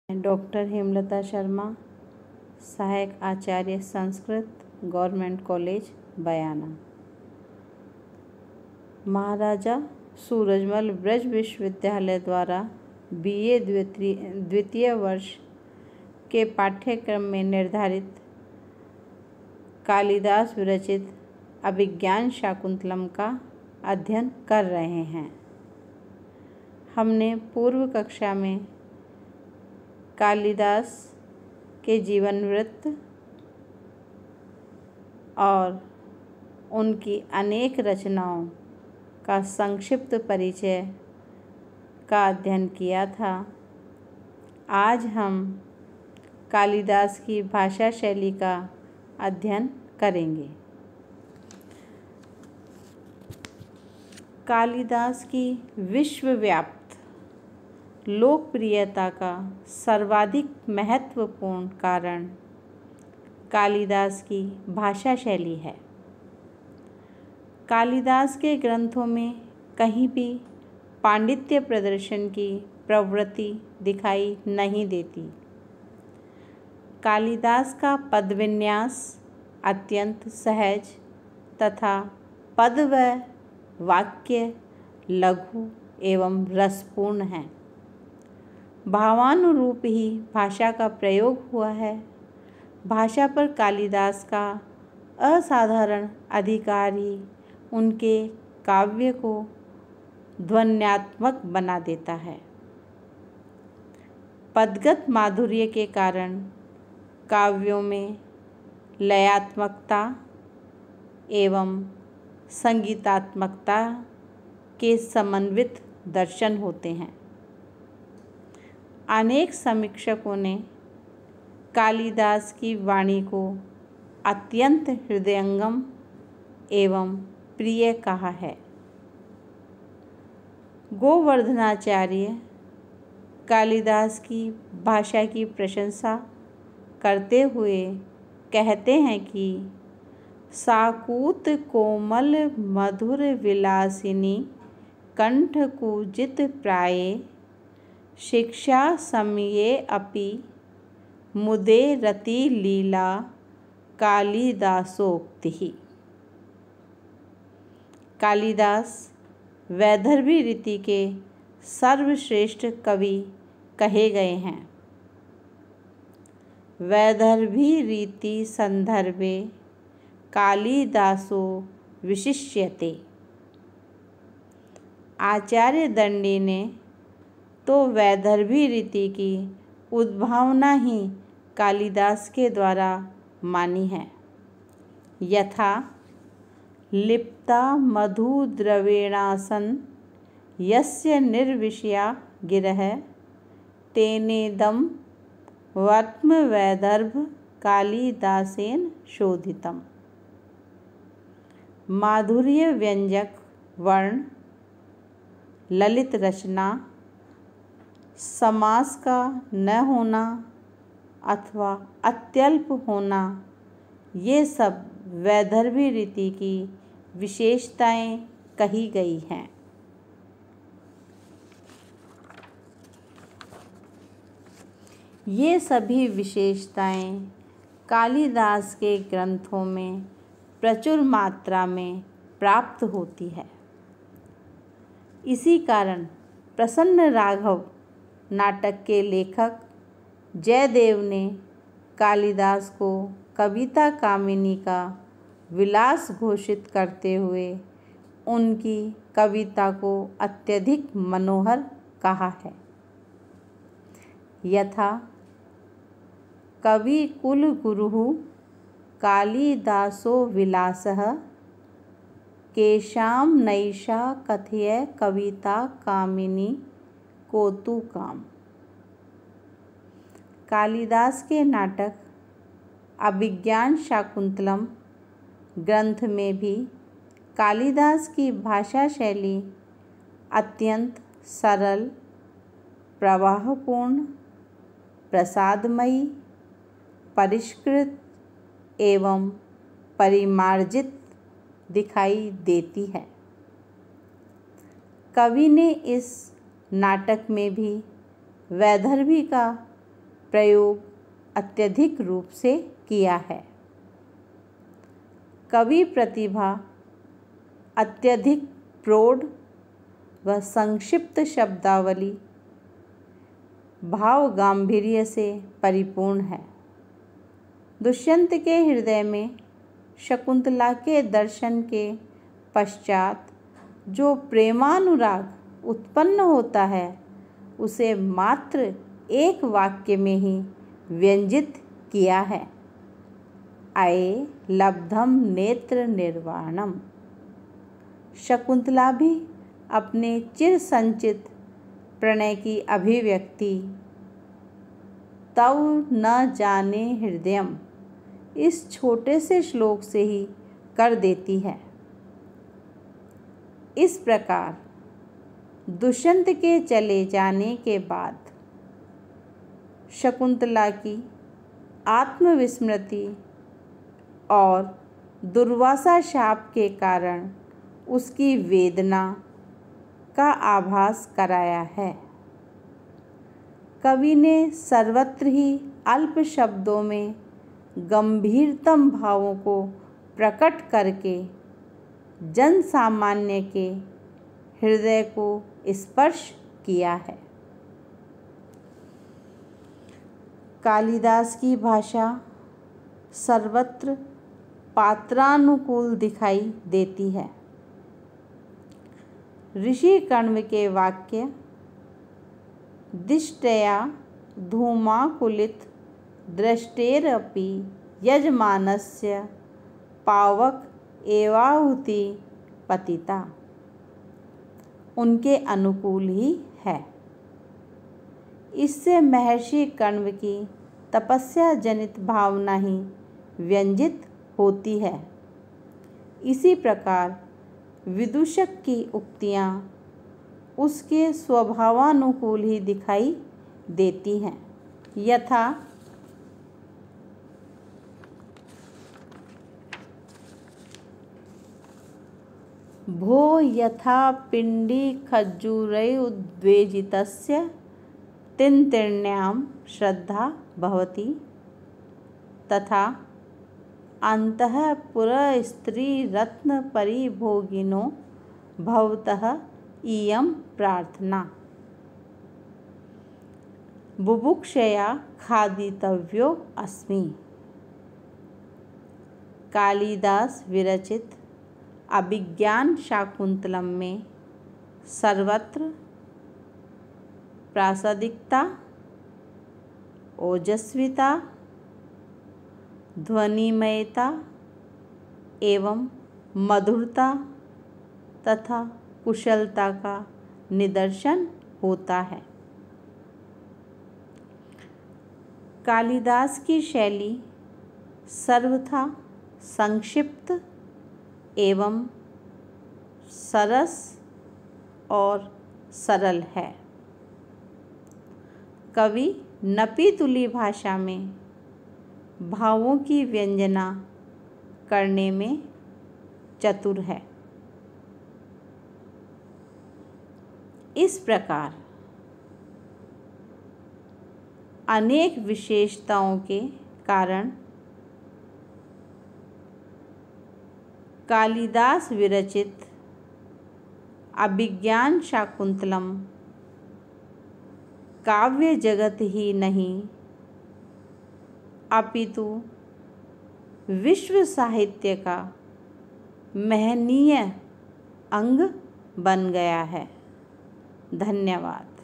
Doctor Hemlata Sharma, सहायक आचार्य Sanskrit, government college बयाना। महाराजा सूरजमल ब्रज विश्वविद्यालय द्वारा BA द्वितीय वर्ष के पाठ्यक्रम में निर्धारित कालिदास विरचित अभिज्ञान शाकुंतलम का अध्ययन कर रहे हैं। हमने पूर्व कक्षा में कालिदास के जीवन वृत्त और उनकी अनेक रचनाओं का संक्षिप्त परिचय का अध्ययन किया था। आज हम कालिदास की भाषा शैली का अध्ययन करेंगे। कालिदास की विश्वव्याप्त लोकप्रियता का सर्वाधिक महत्वपूर्ण कारण कालिदास की भाषा शैली है। कालिदास के ग्रंथों में कहीं भी पांडित्य प्रदर्शन की प्रवृत्ति दिखाई नहीं देती। कालिदास का पदविन्यास अत्यंत सहज तथा पद व वाक्य लघु एवं रसपूर्ण है। भावानुरूप ही भाषा का प्रयोग हुआ है। भाषा पर कालिदास का असाधारण अधिकार ही उनके काव्य को ध्वन्यात्मक बना देता है। पदगत माधुर्य के कारण काव्यों में लयात्मकता एवं संगीतात्मकता के समन्वित दर्शन होते हैं। अनेक समीक्षकों ने कालिदास की वाणी को अत्यंत हृदयंगम एवं प्रिय कहा है। गोवर्धनाचार्य कालिदास की भाषा की प्रशंसा करते हुए कहते हैं कि साकूत कोमल मधुर विलासिनी कंठ कूजित प्राये शिक्षा समये अपि मुदे रति लीला कालिदासोक्तिः। कालिदास वैदर्भी रीति के सर्वश्रेष्ठ कवि कहे गए हैं। वैदर्भी रीति संदर्भे कालिदासो विशिष्यते। आचार्य दंडी ने तो वैदर्भी रीति की उद्भावना ही कालिदास के द्वारा मानी है। यथा लिप्ता मधुद्रवेणासन यस्य निर्विषया गिरः तेनेदं वर्त्मवैदर्भ कालिदासेन शोधितम्। माधुर्य व्यंजक वर्ण, ललित रचना, समास का न होना अथवा अत्यल्प होना, ये सब वैदर्भी रीति की विशेषताएं कही गई हैं। ये सभी विशेषताएं कालिदास के ग्रंथों में प्रचुर मात्रा में प्राप्त होती है। इसी कारण प्रसन्न राघव नाटक के लेखक जयदेव ने कालिदास को कविता कामिनी का विलास घोषित करते हुए उनकी कविता को अत्यधिक मनोहर कहा है। यथा कवि कुल गुरुः कालिदासो विलासः केशां नैषा कथय कविता कामिनी कौतुकाम। कालिदास के नाटक अभिज्ञान शाकुंतलम ग्रंथ में भी कालिदास की भाषा शैली अत्यंत सरल, प्रवाहपूर्ण, प्रसादमयी, परिष्कृत एवं परिमार्जित दिखाई देती है। कवि ने इस नाटक में भी वैदर्भी का प्रयोग अत्यधिक रूप से किया है। कवि प्रतिभा अत्यधिक प्रौढ़ व संक्षिप्त शब्दावली, भाव गांभीर्य से परिपूर्ण है। दुष्यंत के हृदय में शकुंतला के दर्शन के पश्चात जो प्रेमानुराग उत्पन्न होता है उसे मात्र एक वाक्य में ही व्यंजित किया है। अये लब्धम नेत्र निर्वाणम। शकुंतला भी अपने चिर संचित प्रणय की अभिव्यक्ति तव न जाने हृदयम इस छोटे से श्लोक से ही कर देती है। इस प्रकार दुष्यंत के चले जाने के बाद शकुंतला की आत्मविस्मृति और दुर्वासा शाप के कारण उसकी वेदना का आभास कराया है। कवि ने सर्वत्र ही अल्प शब्दों में गंभीरतम भावों को प्रकट करके जन सामान्य के हृदय को स्पर्श किया है। कालिदास की भाषा सर्वत्र पात्रानुकूल दिखाई देती है। ऋषि कण्व के वाक्य दिष्टया धूमाकुलित दृष्टेरपि यजमानस्य पावक एवाहुति पतिता उनके अनुकूल ही है। इससे महर्षि कण्व की तपस्या जनित भावना ही व्यंजित होती है। इसी प्रकार विदूषक की उक्तियाँ उसके स्वभावानुकूल ही दिखाई देती हैं। यथा भो यथा पिंडी खज्जूरैरुद्वेजितस्य तिन्तिर्ण्यां श्रद्धा भवति तथा अन्तःपुरस्त्रीरत्नपरिभोगिनो भवतः इयं प्रार्थना बुभुक्षया खादितव्यो अस्मि। कालिदास विरचित अभिज्ञान शाकुंतलम में सर्वत्र प्रासादिकता, ओजस्विता, ध्वनिमयता एवं मधुरता तथा कुशलता का निदर्शन होता है। कालिदास की शैली सर्वथा संक्षिप्त एवं सरस और सरल है। कवि नपीतुली भाषा में भावों की व्यंजना करने में चतुर है। इस प्रकार अनेक विशेषताओं के कारण कालिदास विरचित अभिज्ञान शाकुंतलम काव्य जगत ही नहीं अपितु विश्व साहित्य का महनीय अंग बन गया है। धन्यवाद।